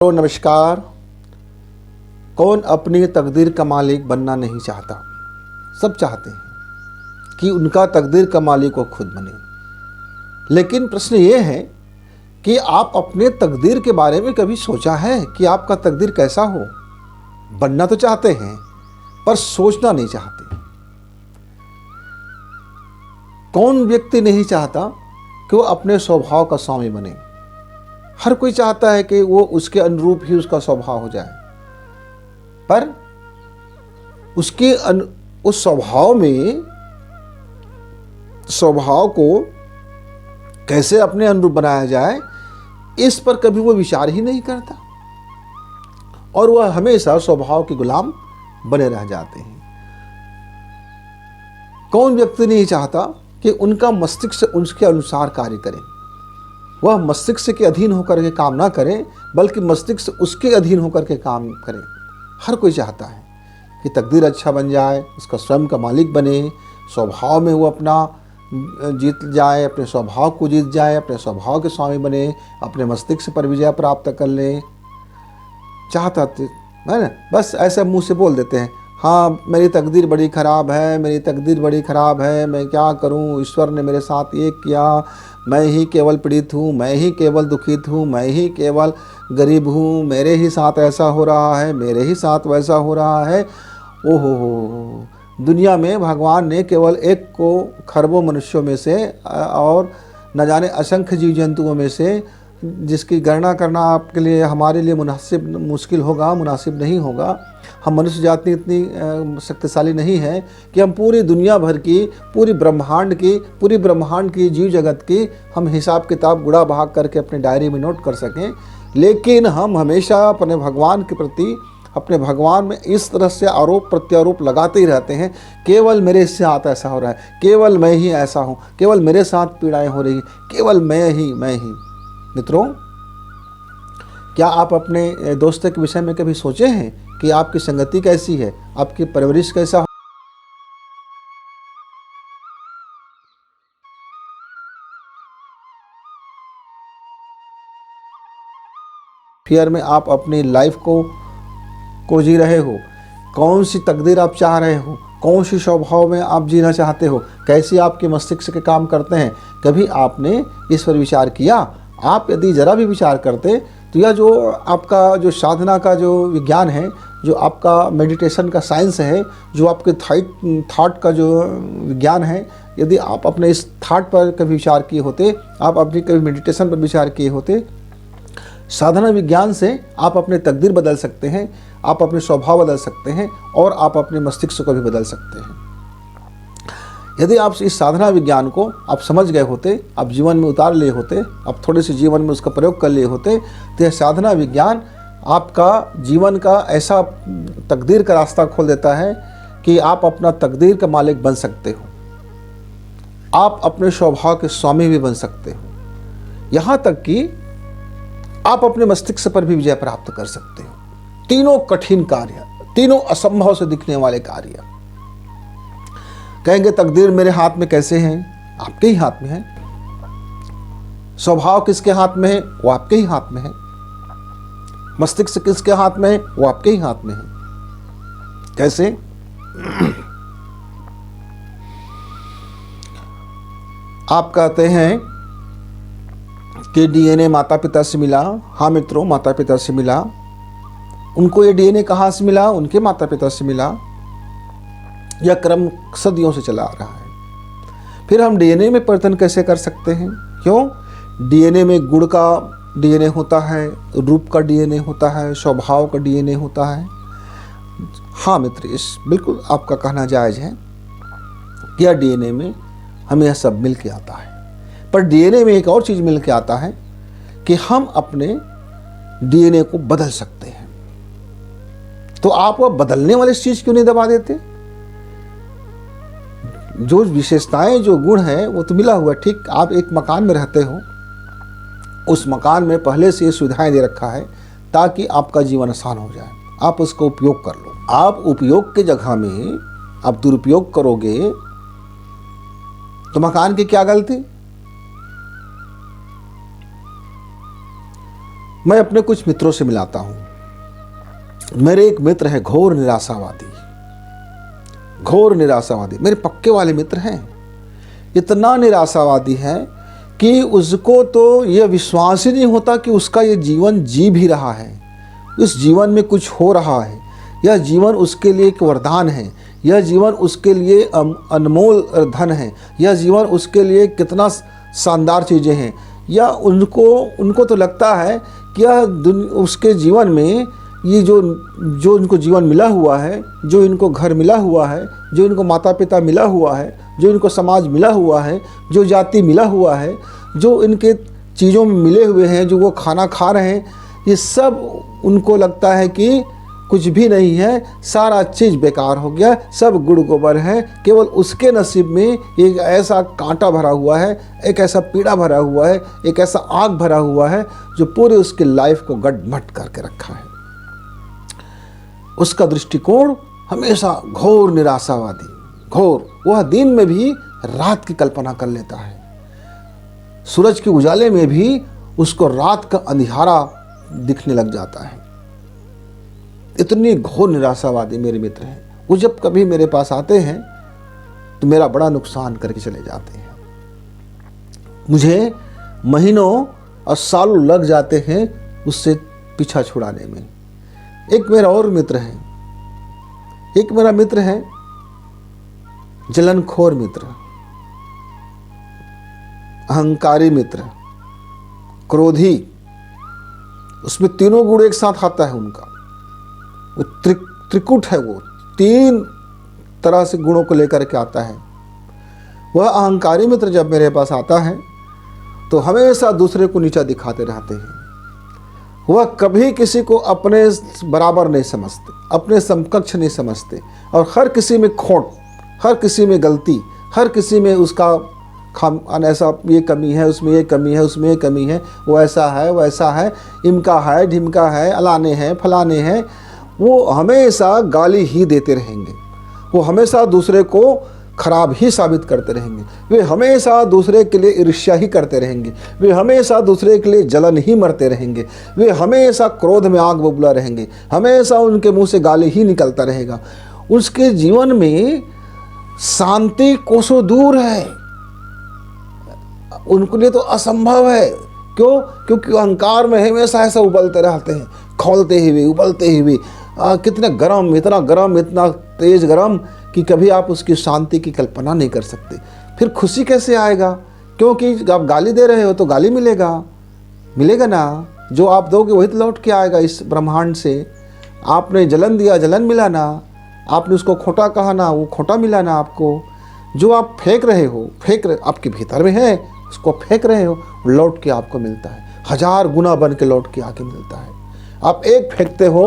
तो नमस्कार। कौन अपनी तकदीर का मालिक बनना नहीं चाहता? सब चाहते हैं कि उनका तकदीर का मालिक वो खुद बने। लेकिन प्रश्न ये है कि आप अपने तकदीर के बारे में कभी सोचा है कि आपका तकदीर कैसा हो? बनना तो चाहते हैं पर सोचना नहीं चाहते। कौन व्यक्ति नहीं चाहता कि वो अपने स्वभाव का स्वामी बने? हर कोई चाहता है कि वो उसके अनुरूप ही उसका स्वभाव हो जाए, पर उस स्वभाव को कैसे अपने अनुरूप बनाया जाए, इस पर कभी वो विचार ही नहीं करता और वह हमेशा स्वभाव के गुलाम बने रह जाते हैं। कौन व्यक्ति नहीं चाहता कि उनका मस्तिष्क उसके अनुसार कार्य करे? वह मस्तिष्क के अधीन होकर के काम ना करे, बल्कि मस्तिष्क उसके अधीन होकर के काम करे। हर कोई चाहता है कि तकदीर अच्छा बन जाए, उसका स्वयं का मालिक बने, स्वभाव में वो अपना जीत जाए, अपने स्वभाव को जीत जाए, अपने स्वभाव के स्वामी बने, अपने मस्तिष्क पर विजय प्राप्त कर ले। चाहता है ना, बस ऐसा मुंह से बोल देते हैं, हाँ मेरी तकदीर बड़ी ख़राब है, मेरी तकदीर बड़ी ख़राब है, मैं क्या करूं, ईश्वर ने मेरे साथ ये किया, मैं ही केवल पीड़ित हूँ, मैं ही केवल दुखित हूँ, मैं ही केवल गरीब हूँ, मेरे ही साथ ऐसा हो रहा है, मेरे ही साथ वैसा हो रहा है। ओहो, दुनिया में भगवान ने केवल एक को खरबों मनुष्यों में से और न जाने असंख्य जीव जंतुओं में से, जिसकी गणना करना आपके लिए हमारे लिए मुश्किल होगा, मुनासिब नहीं होगा। हम मनुष्य जाति इतनी शक्तिशाली नहीं है कि हम पूरी दुनिया भर की, पूरी ब्रह्मांड की जीव जगत की हम हिसाब किताब गुणा भाग करके अपने डायरी में नोट कर सकें। लेकिन हम हमेशा अपने भगवान के प्रति, अपने भगवान में इस तरह से आरोप प्रत्यारोप लगाते ही रहते हैं, केवल मेरे साथ ऐसा हो रहा है, केवल मैं ही ऐसा हूँ, केवल मेरे साथ पीड़ाएं हो रही, केवल मैं ही। मित्रों, क्या आप अपने दोस्तों के विषय में कभी सोचे हैं कि आपकी संगति कैसी है, आपकी परवरिश कैसा हो? फियर में आप अपनी लाइफ को जी रहे हो? कौन सी तकदीर आप चाह रहे हो? कौन सी स्वभाव में आप जीना चाहते हो? कैसे आपके मस्तिष्क के काम करते हैं? कभी आपने इस पर विचार किया? आप यदि ज़रा भी विचार करते तो यह जो आपका जो साधना का जो विज्ञान है, जो आपका मेडिटेशन का साइंस है, जो आपके थॉट का जो विज्ञान है, यदि आप अपने इस थॉट पर कभी विचार किए होते, आप अपनी कभी मेडिटेशन पर विचार किए होते, साधना विज्ञान से आप अपने तकदीर बदल सकते हैं, आप अपने स्वभाव बदल सकते हैं और आप अपने मस्तिष्क को भी बदल सकते हैं। यदि आप इस साधना विज्ञान को आप समझ गए होते, आप जीवन में उतार लिए होते, आप थोड़े से जीवन में उसका प्रयोग कर लिए होते, तो यह साधना विज्ञान आपका जीवन का ऐसा तकदीर का रास्ता खोल देता है कि आप अपना तकदीर का मालिक बन सकते हो, आप अपने स्वभाव के स्वामी भी बन सकते हो, यहाँ तक कि आप अपने मस्तिष्क पर भी विजय प्राप्त कर सकते हो। तीनों कठिन कार्य, तीनों असंभव से दिखने वाले कार्य। कहेंगे तकदीर मेरे हाथ में कैसे है? आपके ही हाथ में है। स्वभाव किसके हाथ में है? वो आपके ही हाथ में है। मस्तिष्क किसके हाथ में है? वो आपके ही हाथ में है। कैसे? आप कहते हैं कि डीएनए माता पिता से मिला। हाँ मित्रों, माता पिता से मिला। उनको ये डीएनए कहाँ से मिला? उनके माता पिता से मिला। यह क्रम सदियों से चला आ रहा है। फिर हम डीएनए में परिवर्तन कैसे कर सकते हैं? क्यों? डीएनए में गुण का डीएनए होता है, रूप का डीएनए होता है, स्वभाव का डीएनए होता है। हाँ मित्र, इस बिल्कुल आपका कहना जायज़ है कि यह डीएनए में हमें यह सब मिल के आता है। पर डीएनए में एक और चीज़ मिल के आता है कि हम अपने डीएनए को बदल सकते हैं। तो आप वह बदलने वाली चीज़ क्यों नहीं दबा देते? जो विशेषताएं, जो गुण है, वो तो मिला हुआ। ठीक, आप एक मकान में रहते हो, उस मकान में पहले से ये सुविधाएं दे रखा है ताकि आपका जीवन आसान हो जाए, आप उसको उपयोग कर लो। आप उपयोग की जगह में आप दुरुपयोग करोगे तो मकान की क्या गलती? मैं अपने कुछ मित्रों से मिलाता हूँ। मेरे एक मित्र है घोर निराशावादी, घोर निराशावादी, मेरे पक्के वाले मित्र हैं। इतना निराशावादी है कि उसको तो यह विश्वास ही नहीं होता कि उसका ये जीवन जी भी रहा है, इस जीवन में कुछ हो रहा है। यह जीवन उसके लिए एक वरदान है, यह जीवन उसके लिए अनमोल धन है, यह जीवन उसके लिए कितना शानदार चीज़ें हैं। या उनको तो लगता है कि यह उसके जीवन में ये जो इनको जीवन मिला हुआ है, जो इनको घर मिला हुआ है, जो इनको माता पिता मिला हुआ है, जो इनको समाज मिला हुआ है, जो जाति मिला हुआ है, जो इनके चीज़ों में मिले हुए हैं, जो वो खाना खा रहे हैं, ये सब उनको लगता है कि कुछ भी नहीं है, सारा चीज़ बेकार हो गया, सब गुड़ गोबर है। केवल उसके नसीब में एक ऐसा कांटा भरा हुआ है, एक ऐसा पीड़ा भरा हुआ है, एक ऐसा आग भरा हुआ है जो पूरे उसके लाइफ को गटमट करके रखा है। उसका दृष्टिकोण हमेशा घोर निराशावादी, घोर। वह दिन में भी रात की कल्पना कर लेता है, सूरज के उजाले में भी उसको रात का अंधियारा दिखने लग जाता है। इतनी घोर निराशावादी मेरे मित्र हैं। वो जब कभी मेरे पास आते हैं तो मेरा बड़ा नुकसान करके चले जाते हैं। मुझे महीनों और सालों लग जाते हैं उससे पीछा छुड़ाने में। एक मेरा और मित्र है, एक मेरा मित्र है जलनखोर मित्र, अहंकारी मित्र, क्रोधी। उसमें तीनों गुण एक साथ आता है उनका। वो त्रिकुट है, वो 3 तरह से गुणों को लेकर के आता है। वह अहंकारी मित्र जब मेरे पास आता है तो हमेशा दूसरे को नीचा दिखाते रहते हैं। वह कभी किसी को अपने बराबर नहीं समझते, अपने समकक्ष नहीं समझते, और हर किसी में खोट, हर किसी में गलती, हर किसी में उसका ऐसा ये कमी है, उसमें ये कमी है, उसमें ये कमी है, वो ऐसा है, वो ऐसा है, इमका है, ढिमका है, अलाने हैं, फलाने हैं। वो हमेशा गाली ही देते रहेंगे, वो हमेशा दूसरे को खराब ही साबित करते रहेंगे, वे हमेशा दूसरे के लिए ईर्ष्या ही करते रहेंगे, वे हमेशा दूसरे के लिए जलन ही मरते रहेंगे, वे हमेशा क्रोध में आग बबूला रहेंगे, हमेशा उनके मुंह से गाली ही निकलता रहेगा। उसके जीवन में शांति कोसों दूर है, उनके लिए तो असंभव है। क्यों? क्योंकि अहंकार में हमेशा ऐसा उबलते रहते हैं, खौलते हुए, उबलते हुए, कितने गरम, इतना तेज गरम कि कभी आप उसकी शांति की कल्पना नहीं कर सकते। फिर खुशी कैसे आएगा? क्योंकि आप गाली दे रहे हो तो गाली मिलेगा ना। जो आप दोगे वही तो लौट के आएगा इस ब्रह्मांड से। आपने जलन दिया, जलन मिला ना। आपने उसको खोटा कहा ना, वो खोटा मिला ना आपको। जो आप फेंक रहे हो, आपके भीतर में है, उसको फेंक रहे हो, लौट के आपको मिलता है, 1000 गुना बन के लौट के आके मिलता है। आप एक फेंकते हो,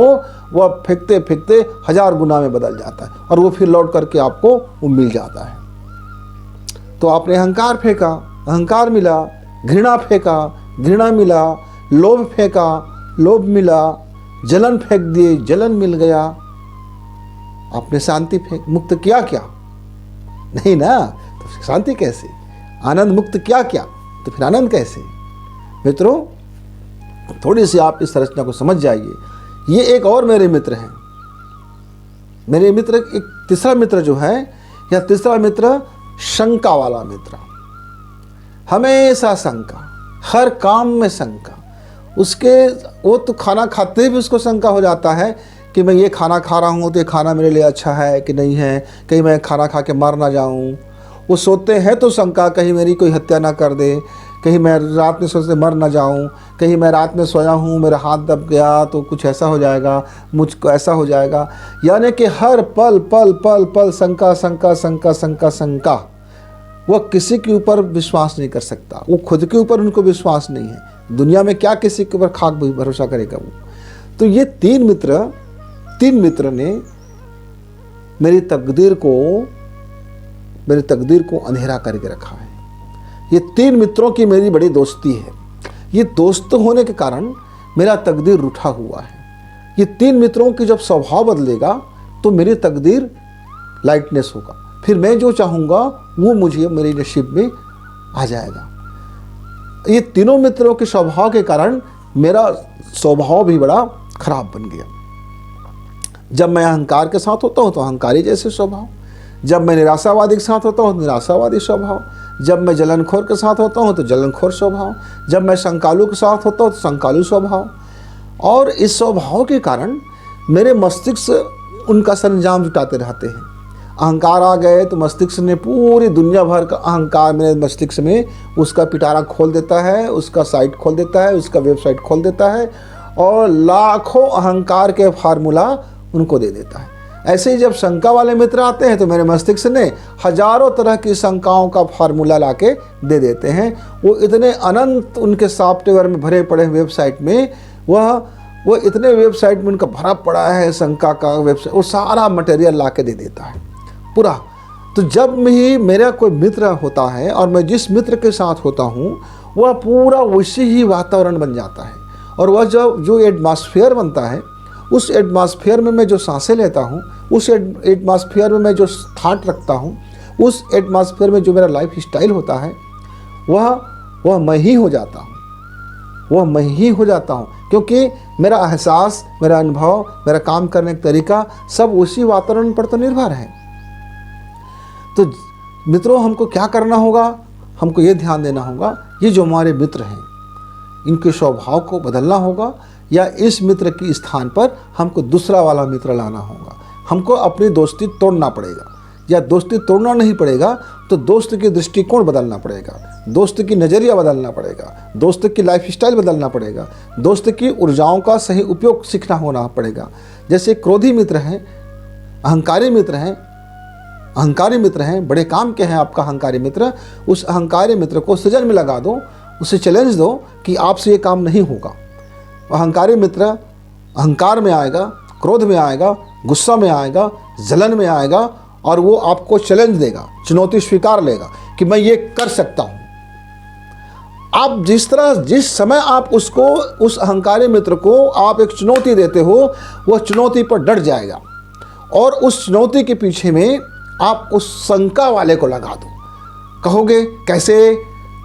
वह फेंकते फेंकते 1000 गुना में बदल जाता है, और वो फिर लौट करके आपको वो मिल जाता है। तो आपने अहंकार फेंका, अहंकार मिला, घृणा फेंका, घृणा मिला, लोभ फेंका, लोभ मिला, जलन फेंक दिए, जलन मिल गया। आपने शांति मुक्त किया क्या? नहीं ना। तो शांति कैसे? आनंद मुक्त किया क्या? तो फिर आनंद कैसे? मित्रों, थोड़ी सी आप इस संरचना को समझ जाइए। ये एक और मेरे मित्र हैं। मेरे मित्र, एक तीसरा मित्र जो है, या तीसरा मित्र शंका वाला मित्र। हमेशा शंका, हर काम में शंका। वो तो खाना खाते भी उसको शंका हो जाता है कि मैं ये खाना खा रहा हूँ तो ये खाना मेरे लिए अच्छा है कि नहीं है, कहीं मैं खाना खा के मर ना जाऊँ। वो सोते हैं तो शंका, कहीं मेरी कोई हत्या ना कर दे, कहीं मैं रात में सोते मर ना जाऊं, कहीं मैं रात में सोया हूं, मेरा हाथ दब गया तो कुछ ऐसा हो जाएगा, मुझको ऐसा हो जाएगा। यानी कि हर पल पल पल पल शंका शंका शंका शंका शंका। वह किसी के ऊपर विश्वास नहीं कर सकता, वो खुद के ऊपर उनको विश्वास नहीं है। दुनिया में क्या किसी के ऊपर खाक भरोसा करेगा वो। तो ये तीन मित्र ने मेरी तकदीर को अंधेरा करके रखा है। ये 3 मित्रों की मेरी बड़ी दोस्ती है। ये दोस्त होने के कारण मेरा तकदीर रूठा हुआ है। ये 3 मित्रों की जब स्वभाव बदलेगा तो मेरी तकदीर लाइटनेस होगा, फिर मैं जो चाहूँगा वो मुझे मेरे नसीब में आ जाएगा। ये तीनों मित्रों के स्वभाव के कारण मेरा स्वभाव भी बड़ा खराब बन गया। जब मैं अहंकार के साथ होता हूँ तो अहंकारी जैसे स्वभाव, जब मैं निराशावादी के साथ होता हूँ तो निराशावादी स्वभाव, जब मैं जलनखोर के साथ होता हूँ तो जलनखोर स्वभाव, जब मैं संकालू के साथ होता हूँ तो संकालू स्वभाव। और इस स्वभाव के कारण मेरे मस्तिष्क उनका सरंजाम जुटाते रहते हैं। अहंकार आ गए तो मस्तिष्क ने पूरी दुनिया भर का अहंकार मेरे मस्तिष्क में उसका पिटारा खोल देता है, उसका साइट खोल देता है, उसका वेबसाइट खोल देता है और लाखों अहंकार के फार्मूला उनको दे देता है। ऐसे ही जब शंका वाले मित्र आते हैं तो मेरे मस्तिष्क ने हजारों तरह की शंकाओं का फार्मूला लाके दे देते हैं। वो इतने अनंत उनके सॉफ्टवेयर में भरे पड़े वेबसाइट में वो इतने वेबसाइट में उनका भरा पड़ा है शंका का वेबसाइट, वो सारा मटेरियल लाके दे देता है पूरा। तो जब भी मेरा कोई मित्र होता है और मैं जिस मित्र के साथ होता हूँ वह पूरा वैसे ही वातावरण बन जाता है। और वह जो एटमॉस्फेयर बनता है, उस एटमॉस्फेयर में मैं जो सांसें लेता हूँ, उस एटमॉस्फेयर में मैं जो थाट रखता हूँ, उस एटमॉस्फेयर में जो मेरा लाइफ स्टाइल होता है वह मैं ही हो जाता हूँ, वह मैं ही हो जाता हूँ। क्योंकि मेरा एहसास, मेरा अनुभव, मेरा काम करने का तरीका सब उसी वातावरण पर तो निर्भर है। तो मित्रों, हमको क्या करना होगा? हमको ये ध्यान देना होगा, ये जो हमारे मित्र हैं इनके स्वभाव को बदलना होगा, या इस मित्र के स्थान पर हमको दूसरा वाला मित्र लाना होगा। हमको अपनी दोस्ती तोड़ना पड़ेगा, या दोस्ती तोड़ना नहीं पड़ेगा तो दोस्त की दृष्टिकोण बदलना पड़ेगा, दोस्त की नज़रिया बदलना पड़ेगा, दोस्त की लाइफ स्टाइल बदलना पड़ेगा, दोस्त की ऊर्जाओं का सही उपयोग सीखना होना पड़ेगा। जैसे क्रोधी मित्र हैं, अहंकारी मित्र हैं, अहंकारी मित्र हैं, बड़े काम के हैं आपका अहंकारी मित्र, उस अहंकारी मित्र को सजन में लगा दो, उसे चैलेंज दो कि आपसे ये काम नहीं होगा। अहंकारी मित्र अहंकार में आएगा, क्रोध में आएगा, गुस्सा में आएगा, जलन में आएगा और वो आपको चैलेंज देगा, चुनौती स्वीकार लेगा कि मैं ये कर सकता हूँ। आप जिस समय आप उसको, उस अहंकारी मित्र को आप एक चुनौती देते हो, वह चुनौती पर डट जाएगा और उस चुनौती के पीछे में आप उस शंका वाले को लगा दो। कहोगे कैसे?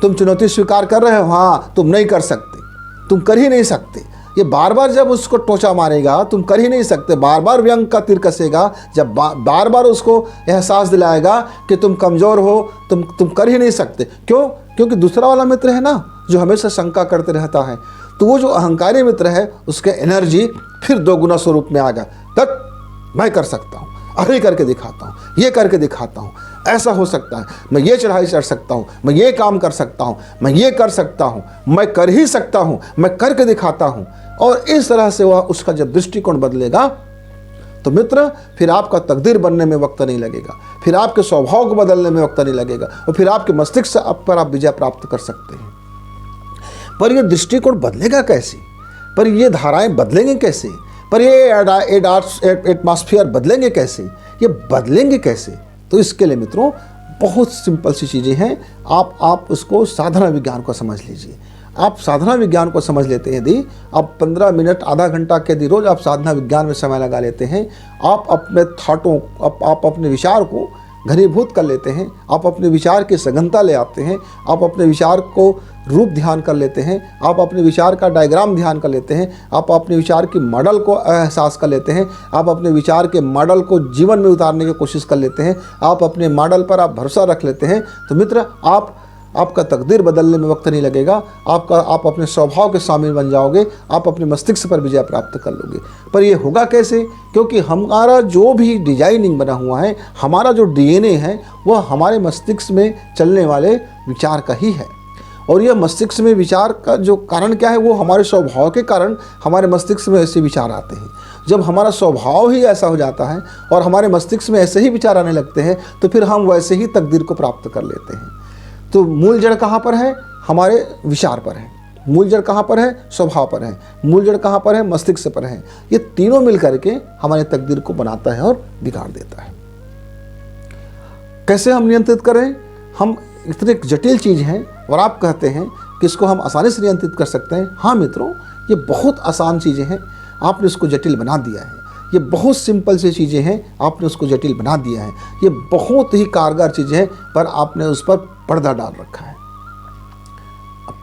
तुम चुनौती स्वीकार कर रहे हो, हाँ तुम नहीं कर सकते, तुम कर ही नहीं सकते। ये बार बार जब उसको टोचा मारेगा, तुम कर ही नहीं सकते, बार बार व्यंग का तीर कसेगा, जब बार बार उसको एहसास दिलाएगा कि तुम कमज़ोर हो, तुम कर ही नहीं सकते। क्यों? क्योंकि दूसरा वाला मित्र है ना जो हमेशा शंका करते रहता है। तो वो जो अहंकारी मित्र है उसके एनर्जी फिर 2 गुना स्वरूप में आ गया। तक मैं कर सकता हूँ, अभी करके दिखाता हूँ, ये करके दिखाता हूँ, ऐसा हो सकता है, मैं ये चढ़ाई चढ़ सकता हूँ, मैं ये काम कर सकता हूँ, मैं ये कर सकता हूँ, मैं कर ही सकता हूँ, मैं करके दिखाता हूँ। और इस तरह से वह उसका जब दृष्टिकोण बदलेगा तो मित्र फिर आपका तकदीर बनने में वक्त नहीं लगेगा, फिर आपके स्वभाव को बदलने में वक्त नहीं लगेगा और फिर आपके मस्तिष्क पर आप विजय प्राप्त कर सकते हैं। पर यह दृष्टिकोण बदलेगा कैसे? पर ये धाराएं बदलेंगे कैसे? पर ये एटमॉस्फेयर बदलेंगे कैसे? ये बदलेंगे कैसे? तो इसके लिए मित्रों बहुत सिंपल सी चीज़ें हैं। आप उसको साधना विज्ञान को समझ लीजिए। आप साधना विज्ञान को समझ लेते हैं, यदि आप 15 मिनट आधा घंटा के यदि रोज आप साधना विज्ञान में समय लगा लेते हैं, आप अपने थाटों, आप अपने विचार को घनीभूत कर लेते हैं, आप अपने विचार की सघनता ले आते हैं, आप अपने विचार को रूप ध्यान कर लेते हैं, आप अपने विचार का डायग्राम ध्यान कर लेते हैं, आप अपने विचार की मॉडल को एहसास कर लेते हैं, आप अपने विचार के मॉडल को जीवन में उतारने की कोशिश कर लेते हैं, आप अपने मॉडल पर आप भरोसा रख लेते हैं, तो मित्र आपका तकदीर बदलने में वक्त नहीं लगेगा। आप अपने स्वभाव के शामिल बन जाओगे, आप अपने मस्तिष्क पर विजय प्राप्त कर लोगे। पर ये होगा कैसे? क्योंकि हमारा जो भी डिजाइनिंग बना हुआ है, हमारा जो डीएनए है, वह हमारे मस्तिष्क में चलने वाले विचार का ही है। और यह मस्तिष्क में विचार का जो कारण क्या है, वो हमारे स्वभाव के कारण हमारे मस्तिष्क में ऐसे विचार आते हैं। जब हमारा स्वभाव ही ऐसा हो जाता है और हमारे मस्तिष्क में ऐसे ही विचार आने लगते हैं, तो फिर हम वैसे ही तकदीर को प्राप्त कर लेते हैं। तो मूल जड़ कहाँ पर है? हमारे विचार पर है। मूल जड़ कहाँ पर है? स्वभाव पर है। मूल जड़ कहाँ पर है? मस्तिष्क पर है। ये तीनों मिल करके हमारे तकदीर को बनाता है और बिगाड़ देता है। कैसे हम नियंत्रित करें? हम इतने जटिल चीज़ हैं और आप कहते हैं कि इसको हम आसानी से नियंत्रित कर सकते हैं। हाँ मित्रों, ये बहुत आसान चीज़ें हैं, आपने इसको जटिल बना दिया है। ये बहुत सिंपल सी चीज़ें हैं, आपने उसको जटिल बना दिया है। ये बहुत ही कारगर चीज़ें हैं, पर आपने उस पर पर्दा डाल रखा है,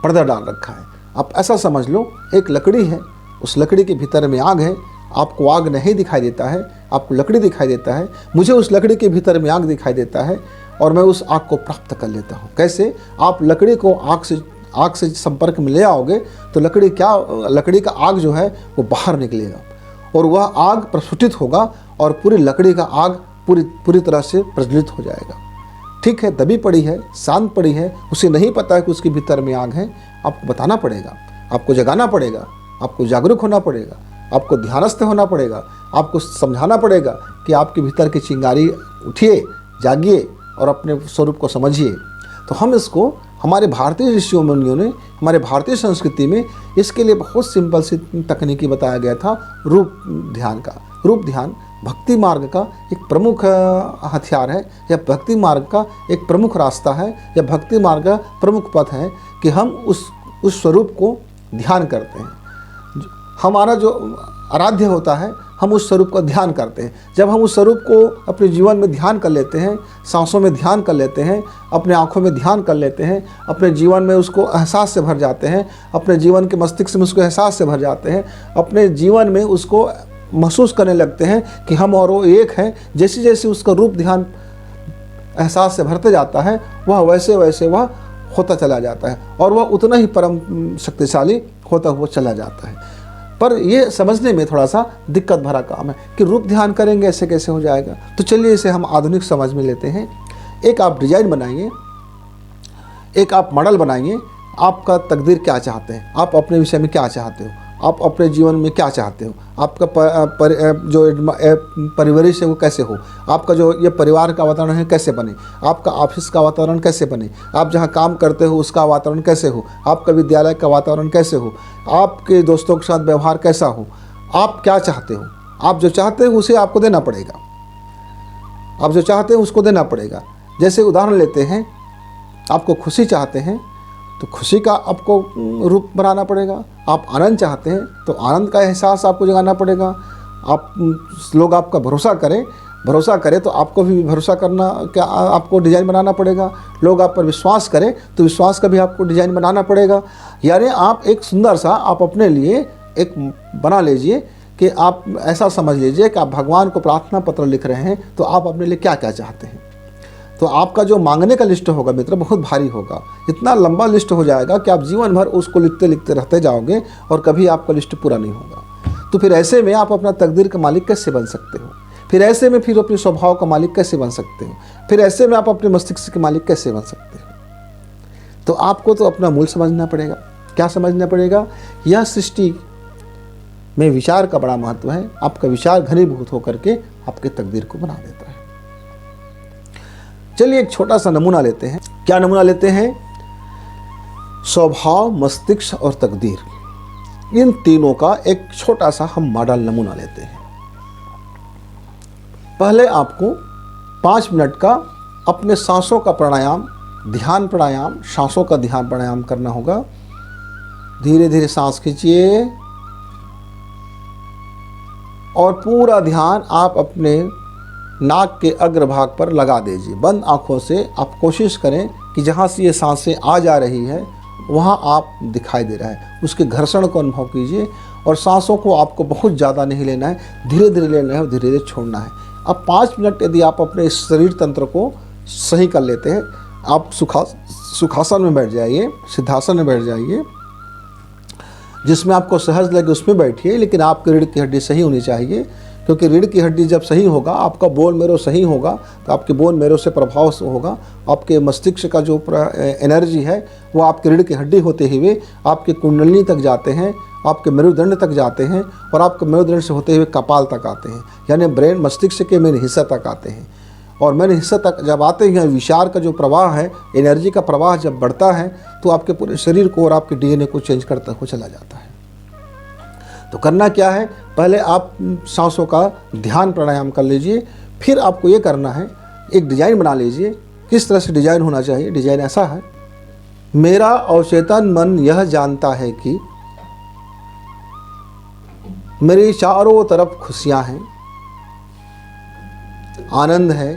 पर्दा डाल रखा है। आप ऐसा समझ लो, एक लकड़ी है, उस लकड़ी के भीतर में आग है, आपको आग नहीं दिखाई देता है, आपको लकड़ी दिखाई देता है, मुझे उस लकड़ी के भीतर में आग दिखाई देता है और मैं उस आग को प्राप्त कर लेता हूँ। कैसे? आप लकड़ी को आग से संपर्क में ले आओगे तो लकड़ी का आग जो है वो बाहर निकलेगा और वह आग प्रस्फुटित होगा और पूरी लकड़ी का आग पूरी तरह से प्रज्वलित हो जाएगा। ठीक है, दबी पड़ी है, शांत पड़ी है, उसे नहीं पता है कि उसके भीतर में आग है। आपको बताना पड़ेगा, आपको जगाना पड़ेगा, आपको जागरूक होना पड़ेगा, आपको ध्यानस्थ होना पड़ेगा, आपको समझाना पड़ेगा कि आपके भीतर की चिंगारी उठिए, जागिए और अपने स्वरूप को समझिए। तो हम इसको हमारे भारतीय ऋषियों मुनियों ने, हमारे भारतीय संस्कृति में इसके लिए बहुत सिंपल सी तकनीकी बताया गया था, रूप ध्यान का। रूप ध्यान भक्ति मार्ग का एक प्रमुख हथियार है, या भक्ति मार्ग का एक प्रमुख रास्ता है, या भक्ति मार्ग का प्रमुख पथ है कि हम उस स्वरूप को ध्यान करते हैं। हमारा जो आराध्य होता है, हम उस स्वरूप का ध्यान करते हैं। जब हम उस स्वरूप को अपने जीवन में ध्यान कर लेते हैं, सांसों में ध्यान कर लेते हैं, अपने आँखों में ध्यान कर लेते हैं, अपने जीवन में उसको एहसास से भर जाते हैं, अपने जीवन के मस्तिष्क में उसको एहसास से भर जाते हैं, अपने जीवन में उसको महसूस करने लगते हैं कि हम और वो एक हैं। जैसे जैसे उसका रूप ध्यान एहसास से भरते जाता है, वह वैसे वैसे वह होता चला जाता है और वह उतना ही परम शक्तिशाली होता हुआ चला जाता है। पर ये समझने में थोड़ा सा दिक्कत भरा काम है कि रूप ध्यान करेंगे ऐसे कैसे हो जाएगा। तो चलिए इसे हम आधुनिक समझ में लेते हैं। एक आप डिजाइन बनाइए, एक आप मॉडल बनाइए। आपका तकदीर क्या चाहते हैं, आप अपने विषय में क्या चाहते हो, आप अपने जीवन में क्या चाहते हो, आपका जो परिवेश है वो कैसे हो, आपका जो ये परिवार का वातावरण है कैसे बने, आपका ऑफिस का वातावरण कैसे बने, आप जहाँ काम करते हो उसका वातावरण कैसे हो, आपका विद्यालय का वातावरण कैसे हो, आपके दोस्तों के साथ व्यवहार कैसा हो, आप क्या चाहते हो। आप जो चाहते हो उसे आपको देना पड़ेगा, आप जो चाहते हो उसको देना पड़ेगा। जैसे उदाहरण लेते हैं, आपको खुशी चाहते हैं तो खुशी का आपको रूप बनाना पड़ेगा। आप आनंद चाहते हैं तो आनंद का एहसास आपको जगाना पड़ेगा। आप लोग आपका भरोसा करें तो आपको भी भरोसा करना क्या आपको डिज़ाइन बनाना पड़ेगा। लोग आप पर विश्वास करें तो विश्वास का भी आपको डिज़ाइन बनाना पड़ेगा। यानी आप एक सुंदर सा आप अपने लिए एक बना लीजिए कि आप ऐसा समझ लीजिए कि आप भगवान को प्रार्थना पत्र लिख रहे हैं तो आप अपने लिए क्या क्या चाहते हैं। तो आपका जो मांगने का लिस्ट होगा मित्र बहुत भारी होगा, इतना लंबा लिस्ट हो जाएगा कि आप जीवन भर उसको लिखते लिखते रहते जाओगे और कभी आपका लिस्ट पूरा नहीं होगा। तो फिर ऐसे में आप अपना तकदीर का मालिक कैसे बन सकते हो, फिर ऐसे में फिर अपने स्वभाव का मालिक कैसे बन सकते हो, फिर ऐसे में आप अपने मस्तिष्क के मालिक कैसे बन सकते हो। तो आपको तो अपना मूल समझना पड़ेगा। क्या समझना पड़ेगा? यह सृष्टि में विचार का बड़ा महत्व है। आपका विचार घनीभूत होकर के आपके तकदीर को बना देता है। चलिए एक छोटा सा नमूना लेते हैं। क्या नमूना लेते हैं? स्वभाव, मस्तिष्क और तकदीर, इन तीनों का एक छोटा सा हम मॉडल नमूना लेते हैं। पहले आपको 5 मिनट का अपने सांसों का प्राणायाम, ध्यान प्राणायाम, सांसों का ध्यान प्राणायाम करना होगा। धीरे धीरे सांस खींचिए और पूरा ध्यान आप अपने नाक के अग्रभाग पर लगा दीजिए। बंद आँखों से आप कोशिश करें कि जहाँ से ये सांसें आ जा रही है वहाँ आप दिखाई दे रहा है, उसके घर्षण को अनुभव कीजिए। और सांसों को आपको बहुत ज़्यादा नहीं लेना है, धीरे धीरे लेना है और धीरे धीरे छोड़ना है। अब 5 मिनट यदि आप अपने शरीर तंत्र को सही कर लेते हैं, आप सुखासन में बैठ जाइए, सिद्धासन में बैठ जाइए, जिसमें आपको सहज लगे उसमें बैठिए, लेकिन आपकी रीढ़ की हड्डी सही होनी चाहिए। क्योंकि रीढ़ की हड्डी जब सही होगा, आपका बोन मैरो सही होगा, तो आपके बोन मैरो से प्रभाव होगा। आपके मस्तिष्क का जो एनर्जी है वो आपकी रीढ़ की हड्डी होते हुए आपके कुंडलिनी तक जाते हैं, आपके मेरुदंड तक जाते हैं और आपके मेरुदंड से होते हुए कपाल तक आते हैं, यानी ब्रेन मस्तिष्क के मेन हिस्सा तक आते हैं। और मेन हिस्सा तक जब आते हैं, विचार का जो प्रवाह है, एनर्जी का प्रवाह जब बढ़ता है तो आपके पूरे शरीर को और आपके डीएनए को चेंज करता हुआ चला जाता है। तो करना क्या है? पहले आप सांसों का ध्यान प्राणायाम कर लीजिए। फिर आपको ये करना है, एक डिजाइन बना लीजिए। किस तरह से डिजाइन होना चाहिए? डिजाइन ऐसा है, मेरा अवचेतन मन यह जानता है कि मेरी चारों तरफ खुशियां हैं, आनंद है,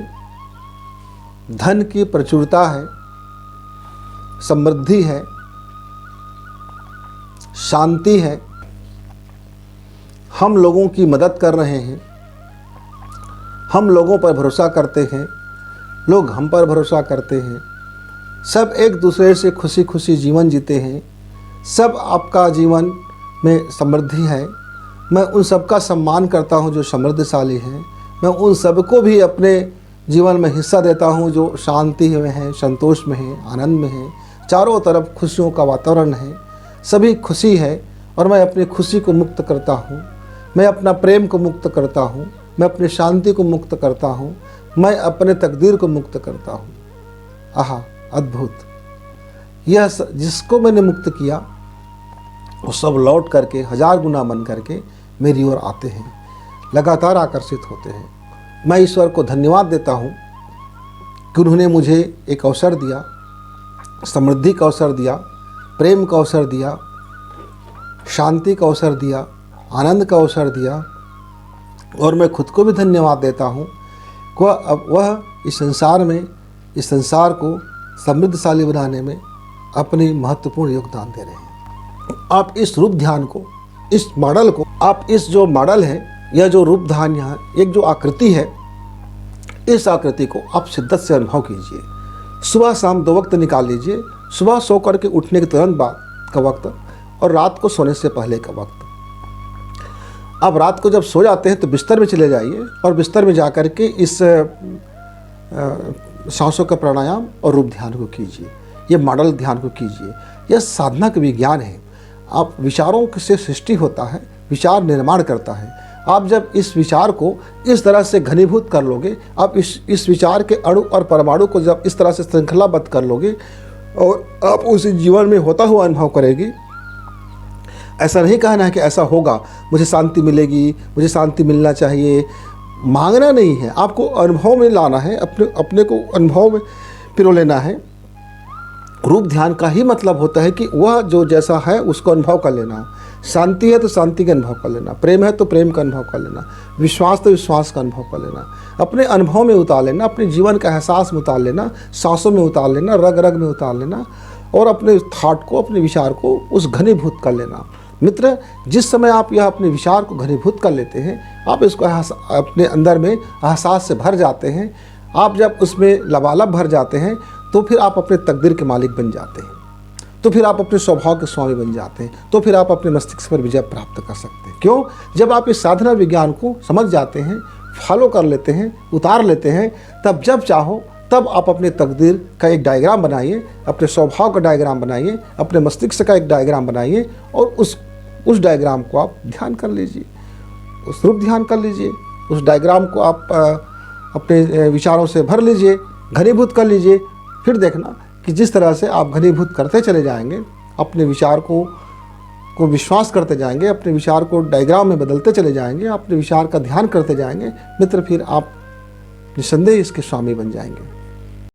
धन की प्रचुरता है, समृद्धि है, शांति है, हम लोगों की मदद कर रहे हैं, हम लोगों पर भरोसा करते हैं, लोग हम पर भरोसा करते हैं, सब एक दूसरे से खुशी खुशी जीवन जीते हैं, सब आपका जीवन में समृद्धि है। मैं उन सबका सम्मान करता हूं जो समृद्धशाली हैं। मैं उन सबको भी अपने जीवन में हिस्सा देता हूं जो शांति में हैं, संतोष में हैं, आनंद में हैं। चारों तरफ खुशियों का वातावरण है, सभी खुशी है और मैं अपनी खुशी को मुक्त करता हूं। मैं अपना प्रेम को मुक्त करता हूं, मैं अपनी शांति को मुक्त करता हूं, मैं अपने तकदीर को मुक्त करता हूं। आहा, अद्भुत! यह जिसको मैंने मुक्त किया वो सब लौट करके 1000 गुना बन करके मेरी ओर आते हैं, लगातार आकर्षित होते हैं। मैं ईश्वर को धन्यवाद देता हूँ कि उन्होंने मुझे एक अवसर दिया, समृद्धि का अवसर दिया, प्रेम का अवसर दिया, शांति का अवसर दिया, आनंद का अवसर दिया। और मैं खुद को भी धन्यवाद देता हूँ कि वह इस संसार में, इस संसार को समृद्धशाली बनाने में अपनी महत्वपूर्ण योगदान दे रहे हैं। आप इस रूप ध्यान को, इस मॉडल को, आप इस जो मॉडल है, यह जो रूप ध्यान, यहाँ एक जो आकृति है, इस आकृति को आप शिद्दत से अनुभव कीजिए। सुबह शाम 2 वक्त निकाल लीजिए, सुबह सो करके उठने के तुरंत बाद का वक्त और रात को सोने से पहले का वक्त। आप रात को जब सो जाते हैं तो बिस्तर में चले जाइए और बिस्तर में जा कर के इस सांसों का प्राणायाम और रूप ध्यान को कीजिए, ये मॉडल ध्यान को कीजिए। यह साधना का विज्ञान है। आप विचारों से सृष्टि होता है, विचार निर्माण करता है। आप जब इस विचार को इस तरह से घनीभूत कर लोगे, आप इस विचार के अणु और परमाणु को जब इस तरह से श्रृंखलाबद्ध कर लोगे और आप उस जीवन में होता हुआ अनुभव करेगी। ऐसा नहीं कहना है कि ऐसा होगा, मुझे शांति मिलेगी, मुझे शांति मिलना चाहिए, मांगना नहीं है। आपको अनुभव में लाना है, अपने को अनुभव में पिरो लेना है। रूप ध्यान का ही मतलब होता है कि वह जो जैसा है उसको अनुभव कर लेना। शांति है तो शांति का अनुभव कर लेना, प्रेम है तो प्रेम का अनुभव कर लेना, विश्वास तो विश्वास का अनुभव कर लेना, अपने अनुभव में उतार लेना, अपने जीवन का एहसास में उतार लेना, सांसों में उतार लेना, रग रग में उतार लेना और अपने थॉट को, अपने विचार को उस घनीभूत कर लेना। मित्र, जिस समय आप यह अपने विचार को घनीभूत कर लेते हैं, आप इसको अपने अंदर में एहसास से भर जाते हैं। आप जब उसमें लबालब भर जाते हैं तो फिर आप अपने तकदीर के मालिक बन जाते हैं, तो फिर आप अपने स्वभाव के स्वामी बन जाते हैं, तो फिर आप अपने मस्तिष्क पर विजय प्राप्त कर सकते हैं। क्यों? जब आप इस साधना विज्ञान को समझ जाते हैं, फॉलो कर लेते हैं, उतार लेते हैं, तब जब चाहो तब आप अपने तकदीर का एक डायग्राम बनाइए, अपने स्वभाव का डायग्राम बनाइए, अपने मस्तिष्क का एक डायग्राम बनाइए और उस डायग्राम को आप ध्यान कर लीजिए, उस रूप ध्यान कर लीजिए। उस डायग्राम को आप अपने विचारों से भर लीजिए, घनीभूत कर लीजिए। फिर देखना कि जिस तरह से आप घनीभूत करते चले जाएंगे, अपने विचार को विश्वास करते जाएंगे, अपने विचार को डायग्राम में बदलते चले जाएंगे, अपने विचार का ध्यान करते जाएंगे, मित्र, फिर आप निस्संदेह इसके स्वामी बन जाएंगे।